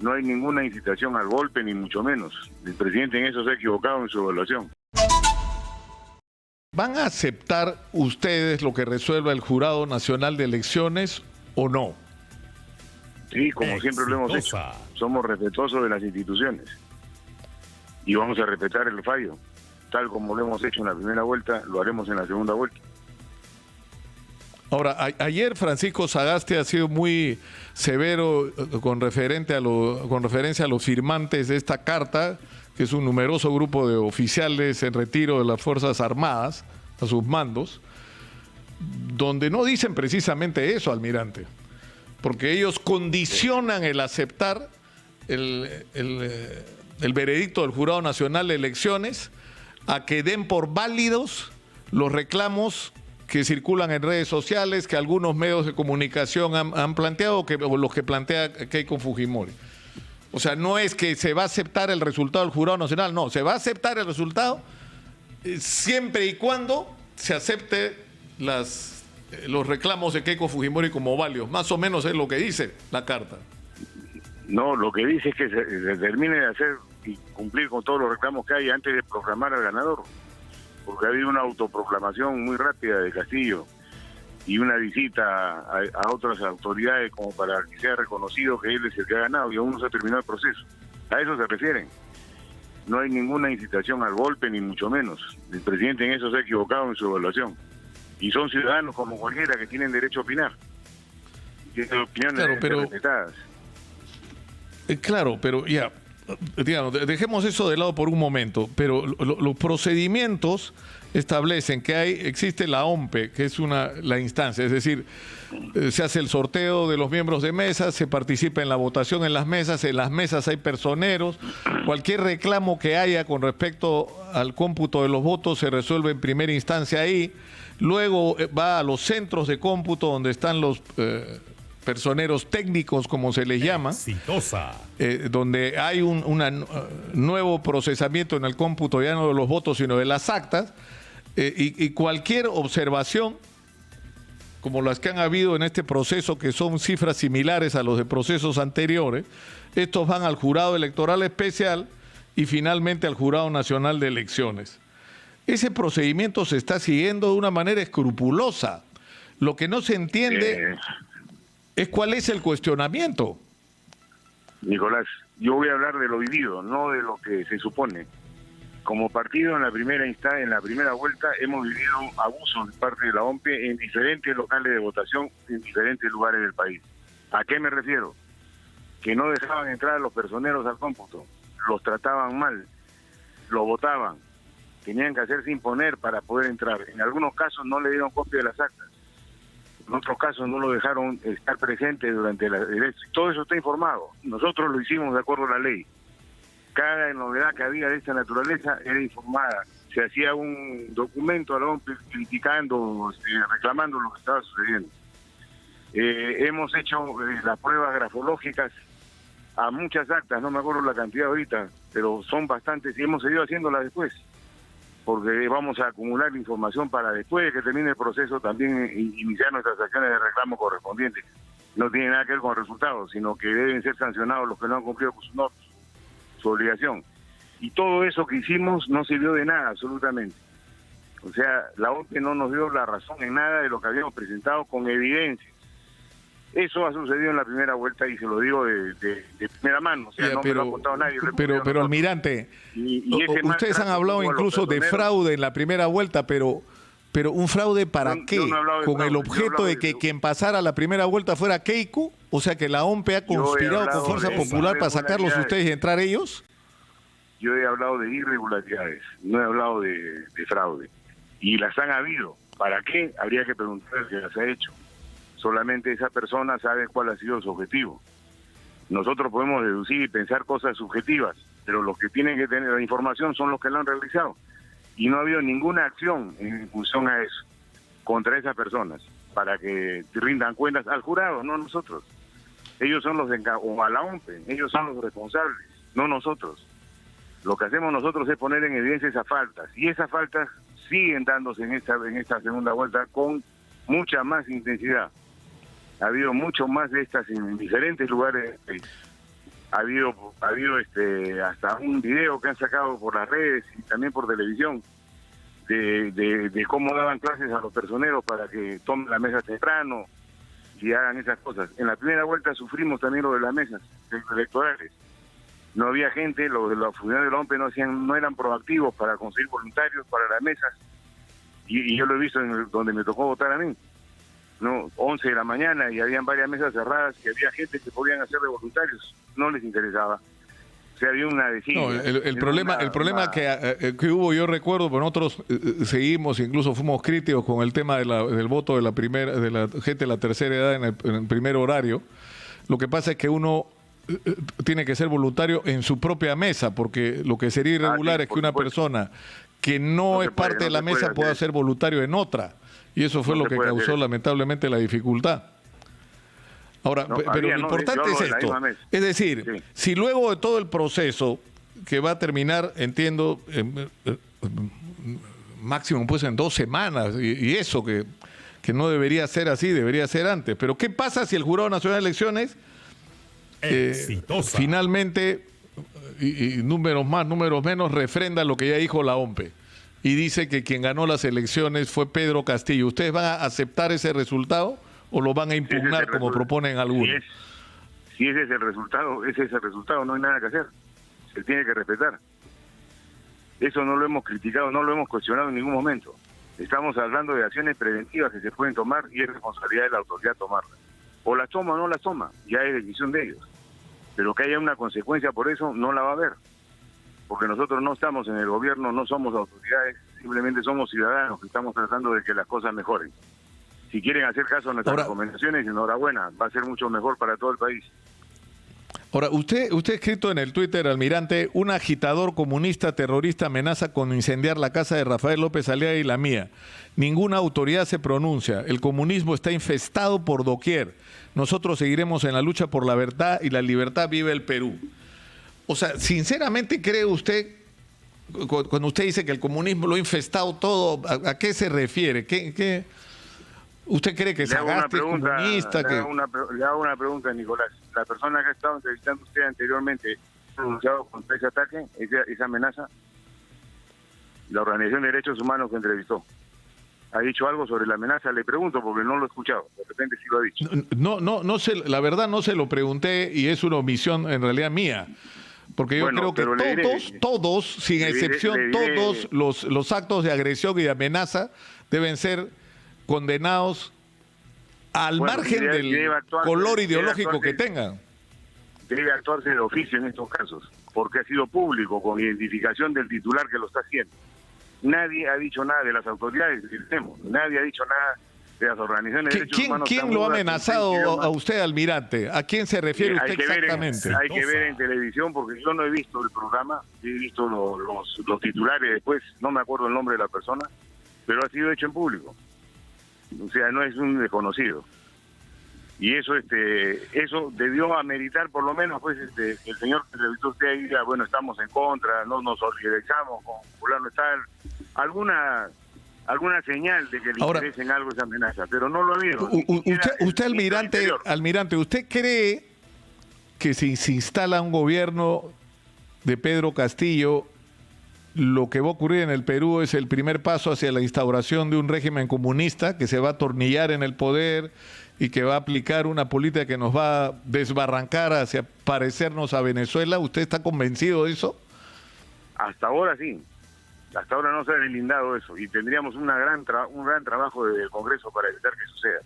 No hay ninguna incitación al golpe, ni mucho menos. El presidente en eso se ha equivocado en su evaluación. ¿Van a aceptar ustedes lo que resuelva el Jurado Nacional de Elecciones o no? Sí, como siempre lo hemos hecho. Somos respetuosos de las instituciones. Y vamos a respetar el fallo. Tal como lo hemos hecho en la primera vuelta, lo haremos en la segunda vuelta. Ahora, ayer Francisco Sagasti ha sido muy severo con referencia a los firmantes de esta carta, que es un numeroso grupo de oficiales en retiro de las Fuerzas Armadas, a sus mandos, donde no dicen precisamente eso, almirante, porque ellos condicionan el aceptar el veredicto del Jurado Nacional de Elecciones a que den por válidos los reclamos que circulan en redes sociales, que algunos medios de comunicación han planteado, o los que plantea Keiko Fujimori. O sea, no es que se va a aceptar el resultado del Jurado Nacional, no, se va a aceptar el resultado siempre y cuando se acepte los reclamos de Keiko Fujimori como válidos. Más o menos es lo que dice la carta. No, lo que dice es que se termine de hacer y cumplir con todos los reclamos que hay antes de proclamar al ganador. Porque ha habido una autoproclamación muy rápida de Castillo y una visita a otras autoridades como para que sea reconocido que él es el que ha ganado y aún no se ha terminado el proceso. A eso se refieren. No hay ninguna incitación al golpe, ni mucho menos. El presidente en eso se ha equivocado en su evaluación. Y son ciudadanos como cualquiera que tienen derecho a opinar. Tienen opiniones respetadas. Claro, pero ya, digamos, dejemos eso de lado por un momento, pero los procedimientos establecen que existe la OMPE, que es la instancia, es decir, se hace el sorteo de los miembros de mesa, se participa en la votación en las mesas hay personeros, cualquier reclamo que haya con respecto al cómputo de los votos se resuelve en primera instancia ahí, luego va a los centros de cómputo donde están los personeros técnicos, como se les llama, donde hay un nuevo procesamiento en el cómputo ya no de los votos sino de las actas, y cualquier observación como las que han habido en este proceso, que son cifras similares a los de procesos anteriores, estos van al Jurado Electoral Especial y finalmente al Jurado Nacional de Elecciones. Ese procedimiento se está siguiendo de una manera escrupulosa. Lo que no se entiende es cuál es el cuestionamiento. Nicolás, yo voy a hablar de lo vivido, no de lo que se supone. Como partido en la primera vuelta hemos vivido abusos de parte de la OMPE en diferentes locales de votación en diferentes lugares del país. ¿A qué me refiero? Que no dejaban entrar a los personeros al cómputo, los trataban mal, los votaban, tenían que hacerse imponer para poder entrar. En algunos casos no le dieron copia de las actas. En otros casos no lo dejaron estar presente durante la elección. Todo eso está informado. Nosotros lo hicimos de acuerdo a la ley. Cada novedad que había de esta naturaleza era informada. Se hacía un documento a la OMPE criticando, reclamando lo que estaba sucediendo. Hemos hecho las pruebas grafológicas a muchas actas, no me acuerdo la cantidad ahorita, pero son bastantes y hemos seguido haciéndolas después, porque vamos a acumular información para después de que termine el proceso también iniciar nuestras acciones de reclamo correspondientes. No tiene nada que ver con resultados, sino que deben ser sancionados los que no han cumplido con su obligación. Y todo eso que hicimos no sirvió de nada, absolutamente. O sea, la OMPE no nos dio la razón en nada de lo que habíamos presentado con evidencias. Eso ha sucedido en la primera vuelta y se lo digo de primera mano. O sea, no me lo ha contado nadie. Pero almirante, ustedes han hablado incluso de fraude en la primera vuelta, pero ¿un fraude para qué? ¿Con el objeto de que quien pasara la primera vuelta fuera Keiko? O sea, que la OMPE ha conspirado con Fuerza Popular para sacarlos ustedes y entrar ellos. Yo he hablado de irregularidades, no he hablado de fraude. Y las han habido. ¿Para qué? Habría que preguntar qué las ha hecho. Solamente esa persona sabe cuál ha sido su objetivo. Nosotros podemos deducir y pensar cosas subjetivas, pero los que tienen que tener la información son los que lo han realizado. Y no ha habido ninguna acción en función a eso, contra esas personas, para que rindan cuentas al jurado, no nosotros. Ellos son los o a la OMPE, ellos son los responsables, no nosotros. Lo que hacemos nosotros es poner en evidencia esas faltas, y esas faltas siguen dándose en esta segunda vuelta con mucha más intensidad. Ha habido mucho más de estas en diferentes lugares del país. Ha habido hasta un video que han sacado por las redes y también por televisión de cómo daban clases a los personeros para que tomen la mesa temprano y hagan esas cosas. En la primera vuelta sufrimos también lo de las mesas electorales. No había gente, los funcionarios de la OMPE no eran proactivos para conseguir voluntarios para las mesas, y yo lo he visto donde me tocó votar a mí, ¿no? 11 de la mañana y habían varias mesas cerradas y había gente que podían hacer de voluntarios, no les interesaba. O sea, había una desidia. No, el problema que hubo, yo recuerdo, pero nosotros seguimos, incluso fuimos críticos con el tema del voto de la gente de la tercera edad en el primer horario. Lo que pasa es que uno tiene que ser voluntario en su propia mesa, porque lo que sería irregular es que una persona que no es parte de la mesa pueda ser voluntario en otra, y eso fue lo que causó lamentablemente la dificultad. Ahora, pero lo importante es esto, es decir, si luego de todo el proceso que va a terminar, entiendo, máximo pues en 2 semanas, y eso que no debería ser así, debería ser antes, pero ¿qué pasa si el Jurado Nacional de Elecciones finalmente, y números más, números menos, refrenda lo que ya dijo la OMPE y dice que quien ganó las elecciones fue Pedro Castillo? ¿Ustedes van a aceptar ese resultado o lo van a impugnar como proponen algunos? Si ese es el resultado, no hay nada que hacer. Se tiene que respetar. Eso no lo hemos criticado, no lo hemos cuestionado en ningún momento. Estamos hablando de acciones preventivas que se pueden tomar y es responsabilidad de la autoridad tomarlas. O las toma o no las toma, ya es decisión de ellos. Pero que haya una consecuencia por eso, no la va a haber. Porque nosotros no estamos en el gobierno, no somos autoridades, simplemente somos ciudadanos que estamos tratando de que las cosas mejoren. Si quieren hacer caso a nuestras recomendaciones, enhorabuena, va a ser mucho mejor para todo el país. Ahora, usted ha escrito en el Twitter, almirante, un agitador comunista terrorista amenaza con incendiar la casa de Rafael López Aliaga y la mía. Ninguna autoridad se pronuncia. El comunismo está infestado por doquier. Nosotros seguiremos en la lucha por la verdad y la libertad. Vive el Perú. O sea, sinceramente, ¿cree usted, cuando usted dice que el comunismo lo ha infestado todo, a qué se refiere? ¿Qué usted cree que Sagasti es comunista? Le hago una pregunta, Nicolás. La persona que ha estado entrevistando usted anteriormente, ¿ha pronunciado contra ese ataque, esa amenaza? La Organización de Derechos Humanos que entrevistó, ¿ha dicho algo sobre la amenaza? Le pregunto porque no lo he escuchado. De repente sí lo ha dicho. No sé, la verdad no se lo pregunté y es una omisión en realidad mía. Porque yo creo que todos, sin excepción, todos los actos de agresión y de amenaza deben ser condenados al margen del color ideológico que tengan. Debe actuarse de oficio en estos casos, porque ha sido público, con identificación del titular que lo está haciendo. Nadie ha dicho nada de las autoridades, nadie ha dicho nada de las organizaciones de derechos humanos. ¿Quién lo ha amenazado a usted, almirante? ¿A quién se refiere usted exactamente? Hay que ver en televisión, porque yo no he visto el programa, he visto los titulares después, no me acuerdo el nombre de la persona, pero ha sido hecho en público. O sea, no es un desconocido. Y eso debió ameritar por lo menos pues el señor que entrevistó usted ahí diga, bueno, estamos en contra, no nos solidarizamos con fulano tal, alguna señal de que le interesa en algo esa amenaza, pero no lo ha habido. Usted almirante, ¿usted cree que si se instala un gobierno de Pedro Castillo, lo que va a ocurrir en el Perú es el primer paso hacia la instauración de un régimen comunista que se va a atornillar en el poder y que va a aplicar una política que nos va a desbarrancar hacia parecernos a Venezuela? ¿Usted está convencido de eso? Hasta ahora sí. Hasta ahora no se ha deslindado eso y tendríamos un gran trabajo del Congreso para evitar que suceda.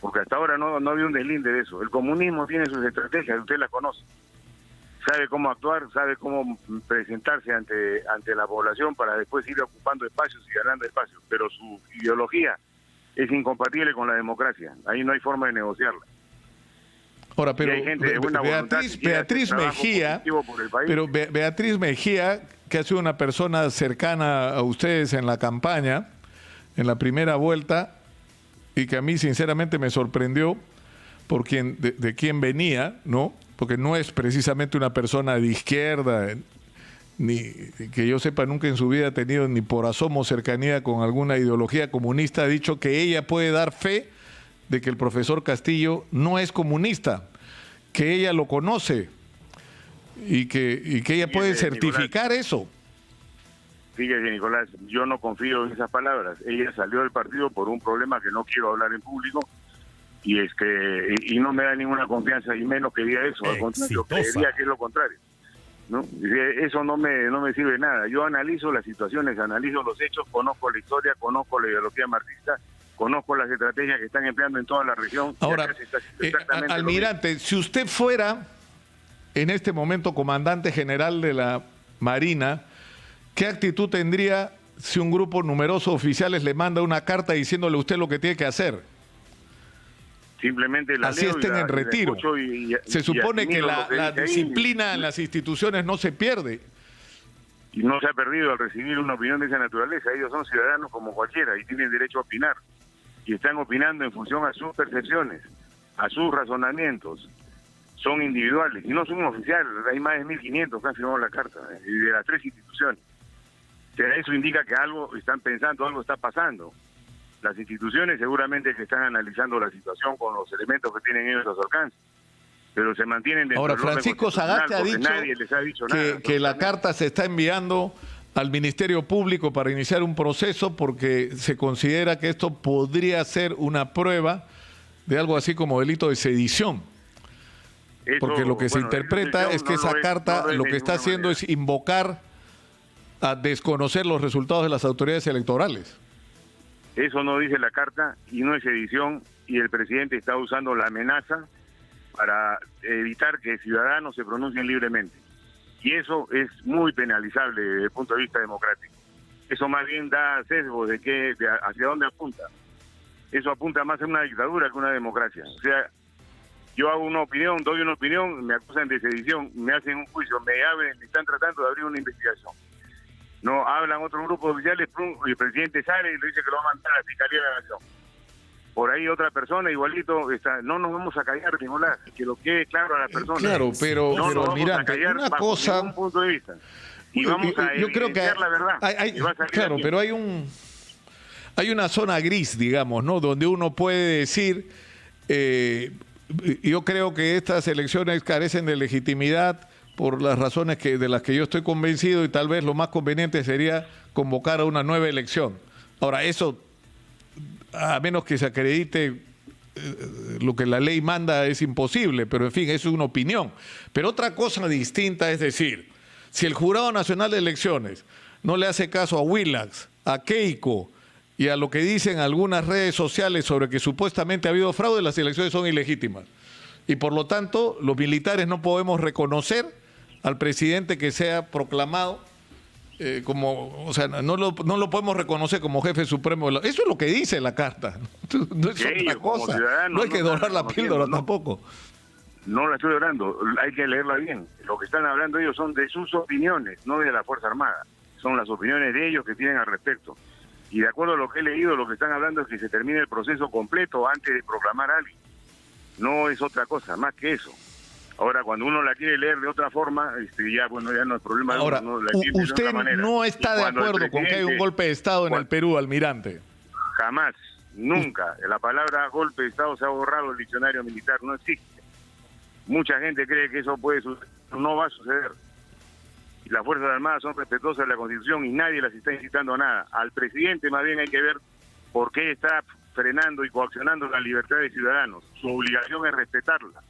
Porque hasta ahora no había un deslinde de eso. El comunismo tiene sus estrategias, usted las conoce. Sabe cómo actuar, sabe cómo presentarse ante la población para después ir ocupando espacios y ganando espacios. Pero su ideología es incompatible con la democracia. Ahí no hay forma de negociarla. Ahora, pero Beatriz Mejía, que ha sido una persona cercana a ustedes en la campaña, en la primera vuelta, y que a mí sinceramente me sorprendió por de quién venía, ¿no? Porque no es precisamente una persona de izquierda, ni que yo sepa nunca en su vida ha tenido ni por asomo cercanía con alguna ideología comunista. Ha dicho que ella puede dar fe de que el profesor Castillo no es comunista, que ella lo conoce y que ella puede certificar eso. Fíjese, Nicolás, yo no confío en esas palabras. Ella salió del partido por un problema que no quiero hablar en público y no me da ninguna confianza, y menos que diga eso. Al contrario, creería que es lo contrario, ¿no? Eso no me sirve de nada. Yo analizo las situaciones, analizo los hechos, conozco la historia, conozco la ideología marxista, conozco las estrategias que están empleando en toda la región. Ahora, almirante, si usted fuera en este momento comandante general de la Marina, ¿qué actitud tendría si un grupo numeroso de oficiales le manda una carta diciéndole a usted lo que tiene que hacer? Simplemente la así estén en retiro. Se supone que la disciplina en las instituciones no se pierde. Y no se ha perdido al recibir una opinión de esa naturaleza. Ellos son ciudadanos como cualquiera y tienen derecho a opinar. Y están opinando en función a sus percepciones, a sus razonamientos. Son individuales y no son oficiales. Hay más de 1.500 que han firmado la carta, y de las 3 instituciones. O sea, eso indica que algo están pensando, algo está pasando. Las instituciones seguramente que están analizando la situación con los elementos que tienen ellos a su alcance, pero se mantienen dentro. Ahora, Francisco Sagasti ha dicho, nadie les ha dicho nada, que la carta se está enviando al Ministerio Público para iniciar un proceso porque se considera que esto podría ser una prueba de algo así como delito de sedición. Porque lo que se interpreta es que esa carta lo que está haciendo es invocar a desconocer los resultados de las autoridades electorales. Eso no dice la carta y no es sedición, y el presidente está usando la amenaza para evitar que ciudadanos se pronuncien libremente. Y eso es muy penalizable desde el punto de vista democrático. Eso más bien da sesgo de hacia dónde apunta. Eso apunta más a una dictadura que a una democracia. O sea, yo hago una opinión, doy una opinión, me acusan de sedición, me hacen un juicio, me están tratando de abrir una investigación. No, hablan otro grupo de oficiales, y el presidente sale y le dice que lo va a mandar a la Fiscalía de la Nación. Por ahí otra persona igualito está. No nos vamos a callar, Nicolás, que lo quede claro a las personas. Claro, pero almirante, una cosa, un punto de vista. Y vamos a yo creo que la verdad. Claro, pero hay una zona gris, digamos, ¿no? Donde uno puede decir, yo creo que estas elecciones carecen de legitimidad por las razones de las que yo estoy convencido, y tal vez lo más conveniente sería convocar a una nueva elección. Ahora, eso, a menos que se acredite lo que la ley manda, es imposible, pero en fin, eso es una opinión. Pero otra cosa distinta es decir, si el Jurado Nacional de Elecciones no le hace caso a Willax, a Keiko y a lo que dicen algunas redes sociales sobre que supuestamente ha habido fraude, las elecciones son ilegítimas. Y por lo tanto, los militares no podemos reconocer al presidente que sea proclamado como, o sea, no lo podemos reconocer como jefe supremo. Eso es lo que dice la carta. No es otra cosa. No hay que dorar la píldora tampoco. No la estoy dorando, hay que leerla bien. Lo que están hablando ellos son de sus opiniones, no de la Fuerza Armada. Son las opiniones de ellos que tienen al respecto. Y de acuerdo a lo que he leído, lo que están hablando es que se termine el proceso completo antes de proclamar a alguien. No es otra cosa, más que eso. Ahora, cuando uno la quiere leer de otra forma, ya no es problema. Ahora, usted no está de acuerdo con que hay un golpe de Estado en el Perú, almirante. Jamás, nunca. La palabra golpe de Estado se ha borrado del diccionario militar, no existe. Mucha gente cree que eso puede suceder, no va a suceder. Y las Fuerzas Armadas son respetuosas de la Constitución y nadie las está incitando a nada. Al presidente más bien hay que ver por qué está frenando y coaccionando la libertad de ciudadanos. Su obligación es respetarla,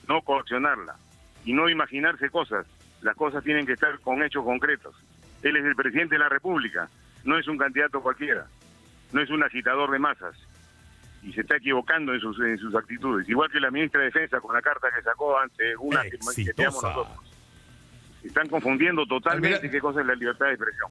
no coaccionarla, y no imaginarse cosas. Las cosas tienen que estar con hechos concretos. Él es el presidente de la República, no es un candidato cualquiera, no es un agitador de masas, y se está equivocando en sus actitudes. Igual que la ministra de Defensa con la carta que sacó ante una que teníamos nosotros. Están confundiendo totalmente qué cosa es la libertad de expresión.